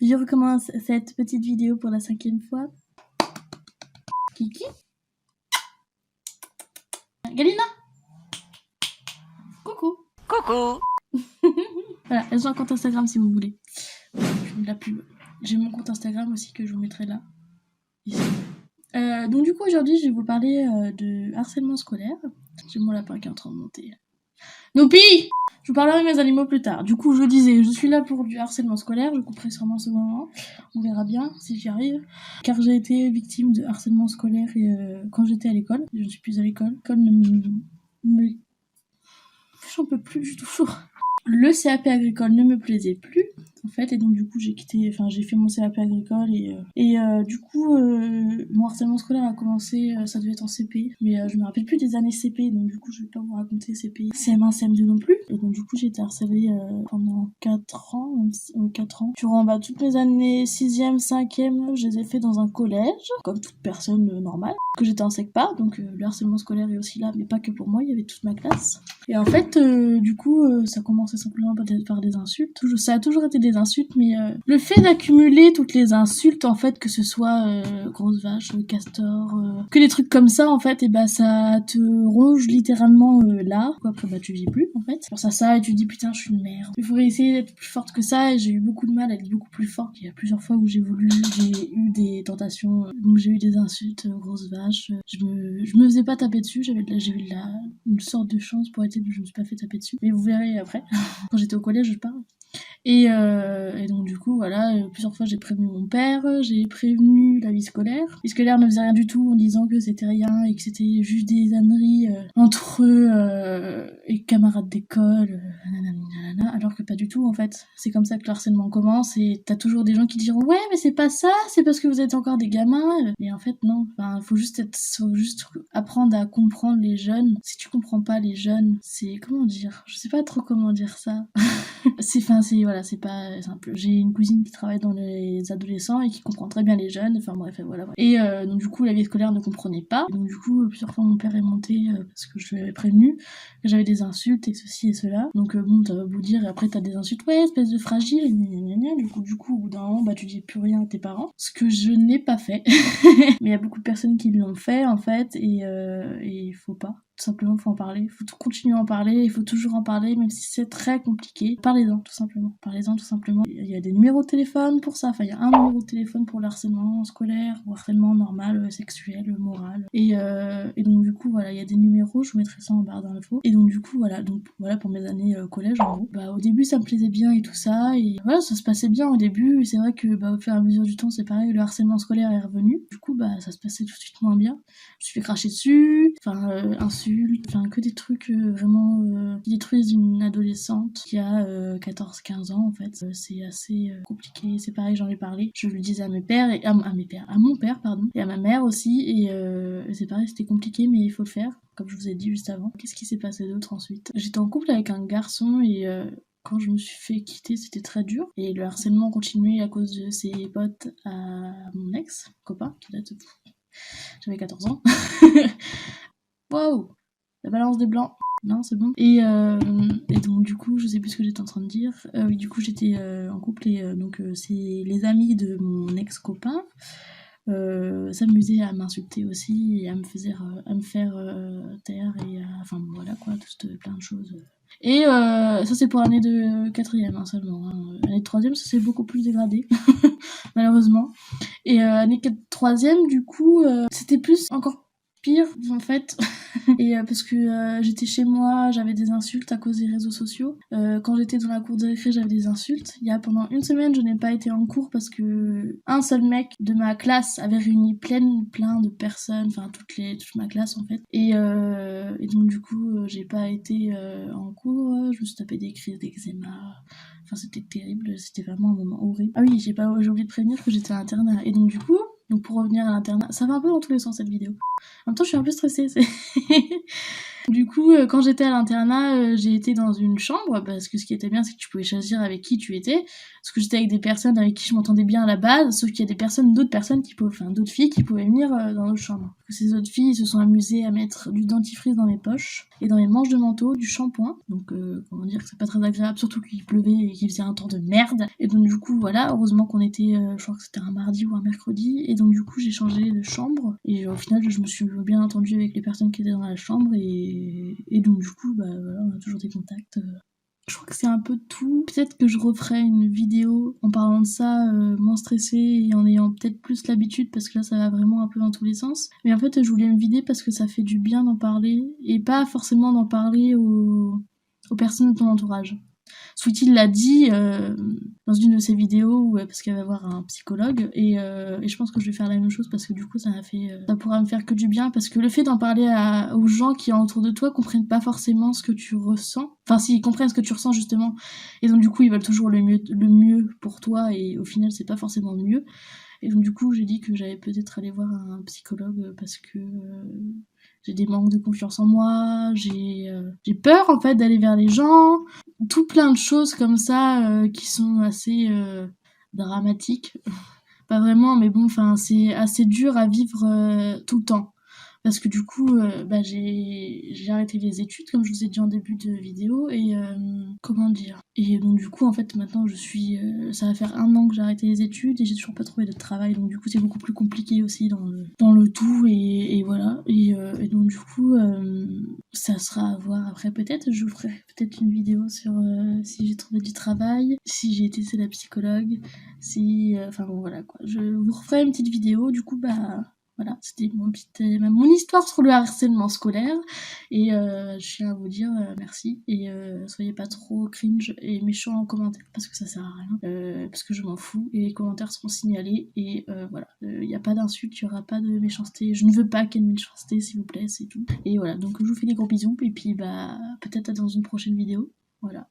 Je recommence cette petite vidéo pour la 5e fois. Kiki. Galina. Coucou. Coucou. Voilà, elles ont un compte Instagram si vous voulez. Je mets de la pub. J'ai mon compte Instagram aussi que je vous mettrai là. Ici. Donc du coup aujourd'hui je vais vous parler de harcèlement scolaire. J'ai mon lapin qui est en train de monter. Noupi. Je vous parlerai de mes animaux plus tard. Du coup je disais, je suis là pour du harcèlement scolaire, je couperai sûrement ce moment. On verra bien si j'y arrive. Car j'ai été victime de harcèlement scolaire quand j'étais à l'école. Je ne suis plus à l'école. L'école me... J'en peux plus du tout. Le CAP agricole ne me plaisait plus en fait, et donc du coup j'ai fait mon CAP agricole et du coup mon harcèlement scolaire a commencé, ça devait être en CP, mais je me rappelle plus des années CP, donc du coup je vais pas vous raconter CP, CM1, CM2 non plus, et donc du coup j'ai été harcelée pendant 4 ans, 4 ans, durant toutes mes années 6e, 5e, je les ai fait dans un collège, comme toute personne normale, que j'étais en SECPA, donc le harcèlement scolaire est aussi là, mais pas que pour moi, il y avait toute ma classe. Et en fait, du coup, ça commençait simplement par des insultes. Ça a toujours été des insultes, mais le fait d'accumuler toutes les insultes, en fait, que ce soit grosse vache, castor, que des trucs comme ça, en fait, et bah ça te ronge littéralement là. Après, bah tu vis plus, en fait. Tu penses à ça et tu te dis putain, je suis une merde. Il faudrait essayer d'être plus forte que ça, et j'ai eu beaucoup de mal à être beaucoup plus forte. Il y a plusieurs fois où j'ai eu des tentations, donc j'ai eu des insultes, grosse vache. Je me faisais pas taper dessus, j'ai eu une sorte de chance pour être élue, je me suis pas fait taper dessus. Mais vous verrez après, quand j'étais au collège, je parle. Et donc du coup voilà, plusieurs fois j'ai prévenu mon père, j'ai prévenu la vie scolaire. La vie scolaire ne faisait rien du tout en disant que c'était rien et que c'était juste des âneries entre eux et camarades d'école, nanana, alors que pas du tout en fait. C'est comme ça que le harcèlement commence et t'as toujours des gens qui diront ouais mais c'est pas ça, c'est parce que vous êtes encore des gamins. Et en fait non, enfin faut juste apprendre à comprendre les jeunes. Si tu comprends pas les jeunes, c'est comment dire, je sais pas trop comment dire ça. C'est pas simple. J'ai une cousine qui travaille dans les adolescents et qui comprend très bien les jeunes, enfin bref, voilà. Et donc du coup, la vie scolaire ne comprenait pas. Et donc du coup, plusieurs fois, mon père est monté parce que je lui avais prévenu que j'avais des insultes et ceci et cela. Donc bon, t'as beau dire, et après t'as des insultes, ouais, espèce de fragile, et gna gna gna. Du coup, au bout d'un moment, bah tu dis plus rien à tes parents. Ce que je n'ai pas fait. Mais il y a beaucoup de personnes qui l'ont fait, en fait, et il faut pas. Tout simplement, faut en parler, il faut continuer à en parler, il faut toujours en parler, même si c'est très compliqué. Parlez-en, tout simplement. Parlez-en, tout simplement. Il y a des numéros de téléphone pour ça, enfin, il y a un numéro de téléphone pour le harcèlement scolaire, ou harcèlement normal, sexuel, moral. Et donc, du coup, voilà, il y a des numéros, je vous mettrai ça en barre d'infos. Et donc, du coup, voilà pour mes années collège, en gros. Bah, au début, ça me plaisait bien et tout ça, et voilà, ça se passait bien au début, et c'est vrai que, au fur et à mesure du temps, c'est pareil, le harcèlement scolaire est revenu. Du coup, ça se passait tout de suite moins bien. Je me suis fait cracher dessus, insultes, que des trucs vraiment qui détruisent une adolescente qui a 14-15 ans en fait. C'est assez compliqué, c'est pareil, j'en ai parlé. Je le disais à mes pères et à mon père pardon, et à ma mère aussi, et c'est pareil, c'était compliqué mais il faut le faire, comme je vous ai dit juste avant. Qu'est-ce qui s'est passé d'autre ensuite? J'étais en couple avec un garçon et quand je me suis fait quitter, c'était très dur. Et le harcèlement continuait à cause de ses potes à mon ex-copain, qui date de... J'avais 14 ans. Waouh! La balance des blancs. Non, c'est bon. Et donc, du coup, je sais plus ce que j'étais en train de dire. Oui, du coup, j'étais en couple et donc, c'est les amis de mon ex-copain. S'amusaient à m'insulter aussi et à me faire taire et enfin voilà quoi, plein de choses. Et ça c'est pour l'année de 4e seulement. L'année de 3e ça s'est beaucoup plus dégradé malheureusement. Et année 3e du coup c'était plus encore pire en fait. Et parce que j'étais chez moi, j'avais des insultes à cause des réseaux sociaux. Quand j'étais dans la cour de récré, j'avais des insultes. Pendant une semaine, je n'ai pas été en cours parce que un seul mec de ma classe avait réuni plein de personnes, enfin toute ma classe en fait. Et donc du coup, j'ai pas été en cours. Je me suis tapé des crises d'eczéma. Enfin, c'était terrible. C'était vraiment un moment horrible. Ah oui, j'ai oublié de prévenir que j'étais à l'internat. Et donc du coup, pour revenir à l'internat, ça va un peu dans tous les sens cette vidéo. En même temps, je suis un peu stressée. Du coup, quand j'étais à l'internat, j'ai été dans une chambre parce que ce qui était bien, c'est que tu pouvais choisir avec qui tu étais. Parce que j'étais avec des personnes avec qui je m'entendais bien à la base, sauf qu'il y a d'autres personnes qui pouvaient, enfin d'autres filles qui pouvaient venir dans notre chambre. Ces autres filles se sont amusées à mettre du dentifrice dans mes poches et dans mes manches de manteau, du shampoing. Donc comment dire que c'est pas très agréable, surtout qu'il pleuvait et qu'il faisait un temps de merde. Et donc du coup voilà, heureusement qu'on était, je crois que c'était un mardi ou un mercredi. Et donc du coup j'ai changé de chambre et au final je me suis bien entendue avec les personnes qui étaient dans la chambre et donc du coup bah voilà, on a toujours des contacts. Je crois que c'est un peu tout. Peut-être que je referai une vidéo en parlant de ça, moins stressée et en ayant peut-être plus l'habitude parce que là ça va vraiment un peu dans tous les sens. Mais en fait je voulais me vider parce que ça fait du bien d'en parler et pas forcément d'en parler aux personnes de ton entourage. Sweetie l'a dit dans une de ses vidéos parce qu'elle va voir un psychologue et je pense que je vais faire la même chose parce que du coup ça pourra me faire que du bien parce que le fait d'en parler aux gens qui sont autour de toi comprennent pas forcément ce que tu ressens. Enfin s'ils comprennent ce que tu ressens justement et donc du coup ils veulent toujours le mieux pour toi et au final c'est pas forcément mieux. Et donc du coup j'ai dit que j'allais peut-être aller voir un psychologue parce que j'ai des manques de confiance en moi, j'ai peur en fait d'aller vers les gens, tout plein de choses comme ça qui sont assez dramatiques. Pas vraiment, mais bon, enfin c'est assez dur à vivre tout le temps. Parce que du coup, bah, j'ai arrêté les études, comme je vous ai dit en début de vidéo, et comment dire. Et donc du coup, en fait, maintenant, ça va faire 1 an que j'ai arrêté les études et j'ai toujours pas trouvé de travail, donc du coup, c'est beaucoup plus compliqué aussi dans le tout, et voilà. Et donc du coup, ça sera à voir après. Peut-être, je vous ferai peut-être une vidéo sur si j'ai trouvé du travail, si j'ai été chez la psychologue, si... Enfin bon, voilà quoi. Je vous referai une petite vidéo, du coup, bah... Voilà, c'était mon histoire sur le harcèlement scolaire. Et je tiens à vous dire merci. Et soyez pas trop cringe et méchants en commentaire parce que ça sert à rien. Parce que je m'en fous. Et les commentaires seront signalés. Et voilà, il n'y a pas d'insulte, il n'y aura pas de méchanceté. Je ne veux pas qu'il y ait de méchanceté, s'il vous plaît, c'est tout. Et voilà, donc je vous fais des gros bisous. Et puis bah peut-être dans une prochaine vidéo. Voilà.